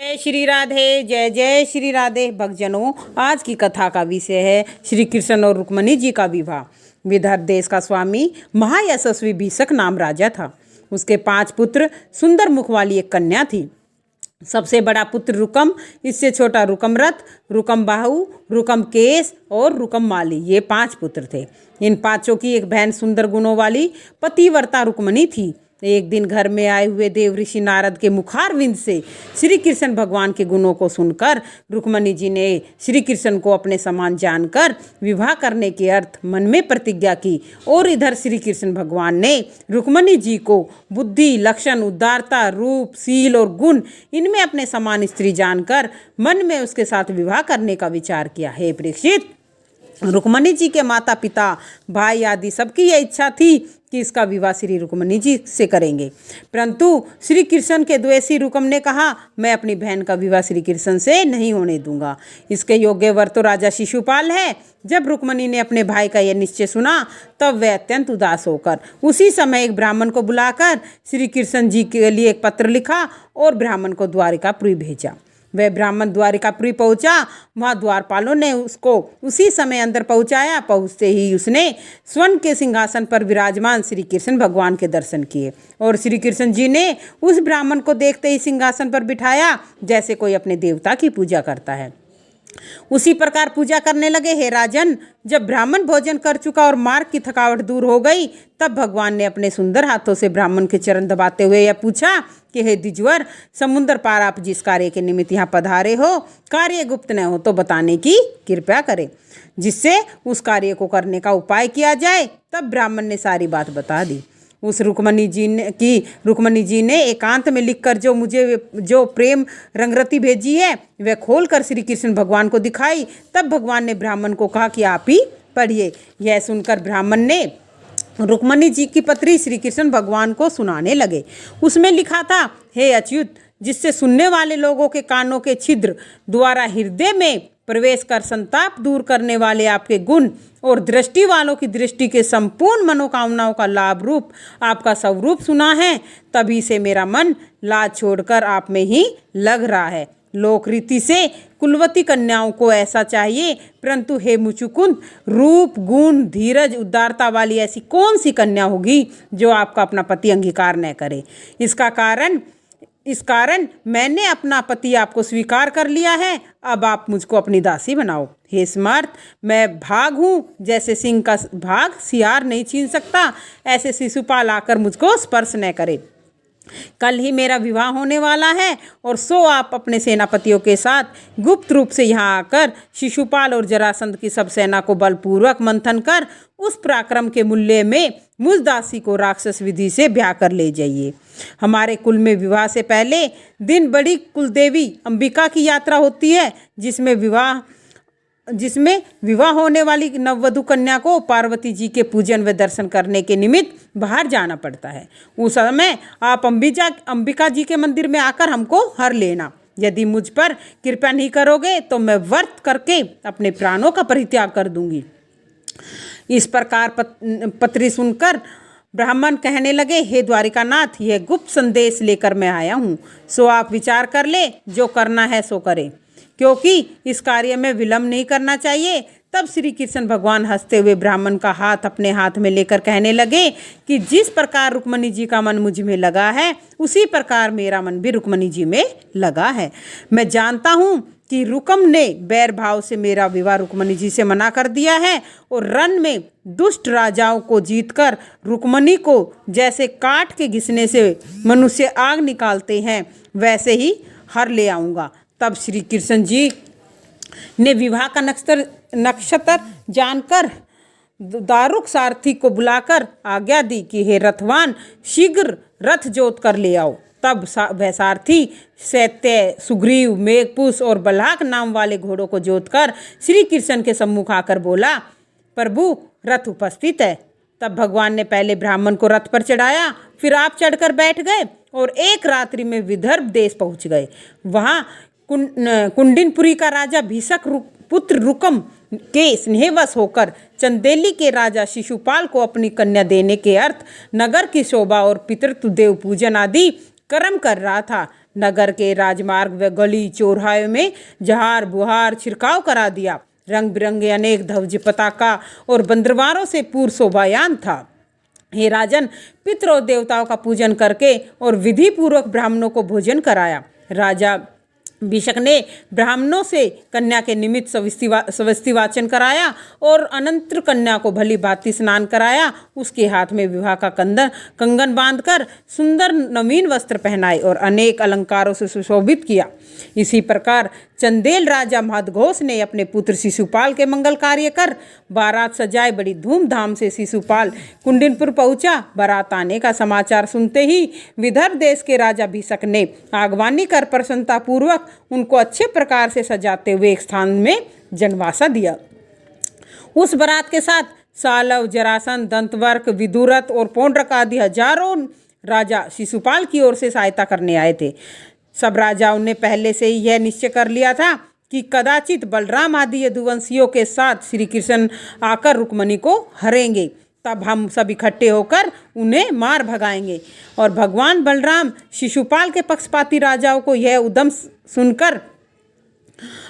जय श्री राधे। जय जय श्री राधे। भक्तजनों, आज की कथा का विषय है श्री कृष्ण और रुक्मणी जी का विवाह। विदर्भ देश का स्वामी महायशस्वी भीषक नाम राजा था। उसके 5 पुत्र, सुंदर मुख वाली एक कन्या थी। सबसे बड़ा पुत्र रुकम, इससे छोटा रुकमरथ, रुकम बाहु, रुकम केश और रुकम माली, ये 5 पुत्र थे। इन 5 की एक बहन सुंदर गुणों वाली पतिव्रता रुक्मणी थी। एक दिन घर में आए हुए देव ऋषि नारद के मुखारविंद से श्री कृष्ण भगवान के गुणों को सुनकर रुक्मणी जी ने श्री कृष्ण को अपने समान जानकर विवाह करने के अर्थ मन में प्रतिज्ञा की। और इधर श्री कृष्ण भगवान ने रुक्मणी जी को बुद्धि, लक्षण, उदारता, रूप, शील और गुण इनमें अपने समान स्त्री जानकर मन में उसके साथ विवाह करने का विचार किया। हे परीक्षित, रुक्मणी जी के माता पिता, भाई आदि सबकी यह इच्छा थी कि इसका विवाह श्री रुक्मणी जी से करेंगे, परंतु श्री कृष्ण के द्वेषी रुकम ने कहा, मैं अपनी बहन का विवाह श्री कृष्ण से नहीं होने दूंगा। इसके योग्य वर तो राजा शिशुपाल है। जब रुक्मणी ने अपने भाई का यह निश्चय सुना, तब वह अत्यंत उदास होकर उसी समय एक ब्राह्मण को बुलाकर श्री कृष्ण जी के लिए एक पत्र लिखा और ब्राह्मण को द्वारिकापुरी भेजा। वह ब्राह्मण द्वारिकापुरी पहुंचा। वहाँ द्वारपालों ने उसको उसी समय अंदर पहुंचाया। पहुंचते ही उसने स्वर्ण के सिंहासन पर विराजमान श्री कृष्ण भगवान के दर्शन किए और श्री कृष्ण जी ने उस ब्राह्मण को देखते ही सिंहासन पर बिठाया, जैसे कोई अपने देवता की पूजा करता है। उसी प्रकार पूजा करने लगे। हे राजन, जब ब्राह्मण भोजन कर चुका और मार्ग की थकावट दूर हो गई, तब भगवान ने अपने सुंदर हाथों से ब्राह्मण के चरण दबाते हुए यह पूछा कि हे द्विजवर, समुद्र पार आप जिस कार्य के निमित्त यहाँ पधारे हो, कार्य गुप्त न हो तो बताने की कृपया करें, जिससे उस कार्य को करने का उपाय किया जाए। तब ब्राह्मण ने सारी बात बता दी। उस रुक्मणी जी ने एकांत में लिखकर जो प्रेम रंगरती भेजी है, वह खोलकर श्री कृष्ण भगवान को दिखाई। तब भगवान ने ब्राह्मण को कहा कि आप ही पढ़िए। यह सुनकर ब्राह्मण ने रुक्मणी जी की पत्री श्री कृष्ण भगवान को सुनाने लगे। उसमें लिखा था, हे अच्युत, जिससे सुनने वाले लोगों के कानों के छिद्र द्वारा हृदय में प्रवेश कर संताप दूर करने वाले आपके गुण और दृष्टि वालों की दृष्टि के संपूर्ण मनोकामनाओं का लाभ रूप आपका स्वरूप सुना है। तभी से मेरा मन लाज छोड़कर आप में ही लग रहा है। लोक रीति से कुलवती कन्याओं को ऐसा चाहिए, परंतु हे मुचुकुंद, रूप, गुण, धीरज, उदारता वाली ऐसी कौन सी कन्या होगी जो आपका अपना पति अंगीकार न करे। इस कारण मैंने अपना पति आपको स्वीकार कर लिया है। अब आप मुझको अपनी दासी बनाओ। हे स्मर्त, मैं भाग हूँ, जैसे सिंह का भाग सियार नहीं छीन सकता, ऐसे शिशुपाल आकर मुझको स्पर्श न करे। कल ही मेरा विवाह होने वाला है और सो आप अपने सेनापतियों के साथ गुप्त रूप से यहाँ आकर शिशुपाल और जरासंध की सब सेना को बलपूर्वक मंथन कर उस पराक्रम के मूल्य में मुझ दासी को राक्षस विधि से ब्याह कर ले जाइए। हमारे कुल में विवाह से पहले दिन बड़ी कुलदेवी अंबिका की यात्रा होती है, जिसमें विवाह होने वाली नववधु कन्या को पार्वती जी के पूजन व दर्शन करने के निमित्त बाहर जाना पड़ता है। उस समय आप अंबिका जी के मंदिर में आकर हमको हर लेना। यदि मुझ पर कृपा नहीं करोगे तो मैं व्रत करके अपने प्राणों का परित्याग कर दूंगी। इस प्रकार पत्री सुनकर ब्राह्मण कहने लगे, हे द्वारिकानाथ, यह गुप्त संदेश लेकर मैं आया हूँ, सो आप विचार कर ले, जो करना है सो करें, क्योंकि इस कार्य में विलंब नहीं करना चाहिए। तब श्री कृष्ण भगवान हंसते हुए ब्राह्मण का हाथ अपने हाथ में लेकर कहने लगे कि जिस प्रकार रुक्मणी जी का मन मुझ में लगा है, उसी प्रकार मेरा मन भी रुक्मणी जी में लगा है। मैं जानता हूँ कि रुकम ने बैर भाव से मेरा विवाह रुक्मणी जी से मना कर दिया है और रण में दुष्ट राजाओं को जीतकर रुक्मणी को जैसे काठ के घिसने से मनुष्य आग निकालते हैं, वैसे ही हर ले आऊँगा। तब श्री कृष्ण जी ने विवाह का नक्षत्र जानकर दारुक सारथी को बुलाकर आज्ञा दी कि हे रथवान, शीघ्र रथ जोत कर ले आओ। तब वह सारथी सैत्य, सुग्रीव, मेघपुष और बल्हाक नाम वाले घोड़ों को जोतकर श्री कृष्ण के सम्मुख आकर बोला, प्रभु, रथ उपस्थित है। तब भगवान ने पहले ब्राह्मण को रथ पर चढ़ाया, फिर आप चढ़कर बैठ गए और एक रात्रि में विदर्भ देश पहुंच गए। वहाँ कुंडिनपुरी का राजा भीषक पुत्र रुकम के स्नेहवश होकर चंदेली के राजा शिशुपाल को अपनी कन्या देने के अर्थ नगर की शोभा और पितृत्व देव पूजन आदि कर्म कर रहा था। नगर के राजमार्ग व गली चौराहे में जहार बुहार छिड़काव करा दिया। रंग बिरंगे अनेक ध्वज पताका और बंदरवारों से पूर्ण शोभायान था। हे राजन, पितरों और देवताओं का पूजन करके और विधि पूर्वक ब्राह्मणों को भोजन कराया। राजा भिषक ने ब्राह्मणों से कन्या के निमित्त स्वस्ति वाचन कराया और अनंतर कन्या को भली भांति स्नान कराया। उसके हाथ में विवाह का कंगन बांधकर सुंदर नवीन वस्त्र पहनाए और अनेक अलंकारों से सुशोभित किया। इसी प्रकार चंदेल राजा महदघोष ने अपने पुत्र शिशुपाल के मंगल कार्य कर बारात सजाए। बड़ी धूमधाम से शिशुपाल कुंडिनपुर पहुंचा। बारात आने का समाचार सुनते ही विदर्भ देश के राजा भिषक ने आगवानी कर प्रसन्नता पूर्वक उनको अच्छे प्रकार से सजाते हुए एक स्थान में जनवासा दिया। उस बारात के साथ सालव, जरासंध, दंतवर्क, विदुरथ और पौंड्रक आदि हजारों राजा शिशुपाल की ओर से सहायता करने आए थे। सब राजाओं ने पहले से ही यह निश्चय कर लिया था कि कदाचित बलराम आदि यदुवंशियों के साथ श्री कृष्ण आकर रुक्मणी को हरेंगे। तब हम सब इकट्ठे होकर उन्हें मार भगाएंगे। और भगवान बलराम शिशुपाल के पक्षपाती राजाओं को यह उद्यम सुनकर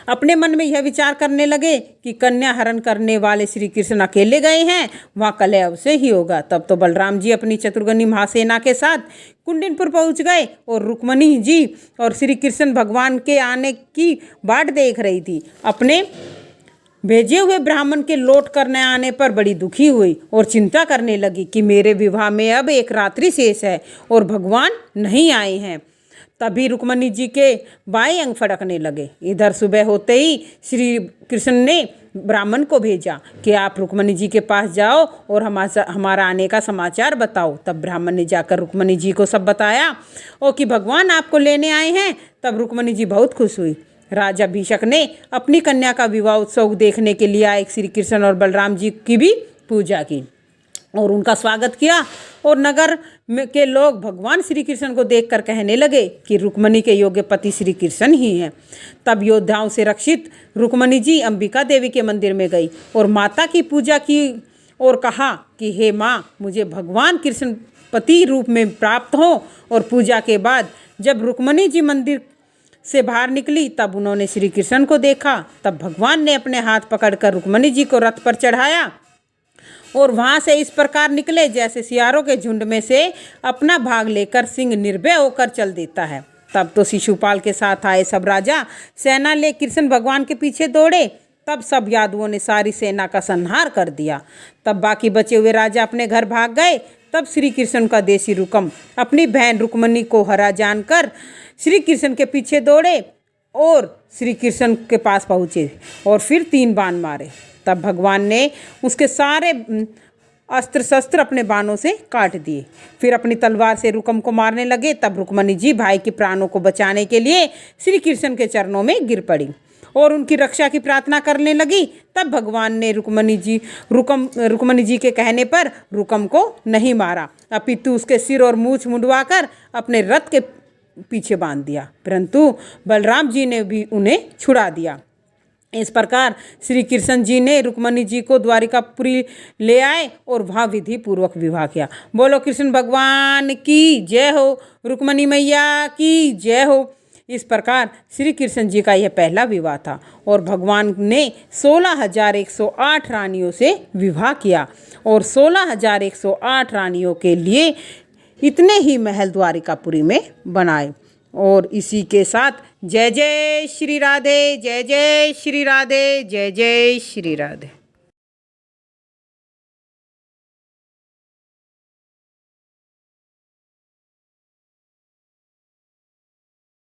अपने मन में यह विचार करने लगे कि कन्या हरण करने वाले श्री कृष्ण अकेले गए हैं, वहाँ कलह अवश्य ही होगा। तब तो बलराम जी अपनी चतुर्गनी महासेना के साथ कुंडिनपुर पहुँच गए और रुक्मणी जी और श्री कृष्ण भगवान के आने की बाट देख रही थी। अपने भेजे हुए ब्राह्मण के लौट करने आने पर बड़ी दुखी हुई और चिंता करने लगी कि मेरे विवाह में अब एक रात्रि शेष है और भगवान नहीं आए हैं। तभी रुक्मणी जी के बाएं अंग फड़कने लगे। इधर सुबह होते ही श्री कृष्ण ने ब्राह्मण को भेजा कि आप रुक्मणी जी के पास जाओ और हमारा आने का समाचार बताओ। तब ब्राह्मण ने जाकर रुक्मणी जी को सब बताया और कि भगवान आपको लेने आए हैं। तब रुक्मणी जी बहुत खुश हुई। राजा भिषक ने अपनी कन्या का विवाह उत्सव देखने के लिए आए श्री कृष्ण और बलराम जी की भी पूजा की और उनका स्वागत किया। और नगर में के लोग भगवान श्री कृष्ण को देखकर कहने लगे कि रुक्मणी के योग्य पति श्री कृष्ण ही हैं। तब योद्धाओं से रक्षित रुक्मणी जी अंबिका देवी के मंदिर में गई और माता की पूजा की और कहा कि हे माँ, मुझे भगवान कृष्ण पति रूप में प्राप्त हो। और पूजा के बाद जब रुक्मणी जी मंदिर से बाहर निकली तब उन्होंने श्री कृष्ण को देखा। तब भगवान ने अपने हाथ पकड़कर रुक्मणी जी को रथ पर चढ़ाया और वहाँ से इस प्रकार निकले जैसे सियारों के झुंड में से अपना भाग लेकर सिंह निर्भय होकर चल देता है। तब तो शिशुपाल के साथ आए सब राजा सेना ले कृष्ण भगवान के पीछे दौड़े। तब सब यादवों ने सारी सेना का संहार कर दिया। तब बाकी बचे हुए राजा अपने घर भाग गए। तब श्री कृष्ण का देशी रुकम अपनी बहन रुक्मणी को हरा जानकर श्री कृष्ण के पीछे दौड़े और श्री कृष्ण के पास पहुँचे और फिर 3 बाण मारे। तब भगवान ने उसके सारे अस्त्र शस्त्र अपने बाणों से काट दिए। फिर अपनी तलवार से रुकम को मारने लगे। तब रुक्मणी जी भाई के प्राणों को बचाने के लिए श्री कृष्ण के चरणों में गिर पड़ी और उनकी रक्षा की प्रार्थना करने लगी। तब भगवान ने रुक्मणी जी के कहने पर रुकम को नहीं मारा, अपितु उसके सिर और मूछ मुंडवाकर अपने रथ के पीछे बांध दिया। परंतु बलराम जी ने भी उन्हें छुड़ा दिया। इस प्रकार श्री कृष्ण जी ने रुक्मणी जी को द्वारिकापुरी ले आए और वहाँ विधि पूर्वक विवाह किया। बोलो कृष्ण भगवान की जय हो, रुक्मणी मैया की जय हो। इस प्रकार श्री कृष्ण जी का यह पहला विवाह था और भगवान ने 16,108 रानियों से विवाह किया और 16,108 रानियों के लिए इतने ही महल द्वारिकापुरी में बनाए। और इसी के साथ जय जय श्री राधे, जय जय श्री राधे, जय जय श्री राधे।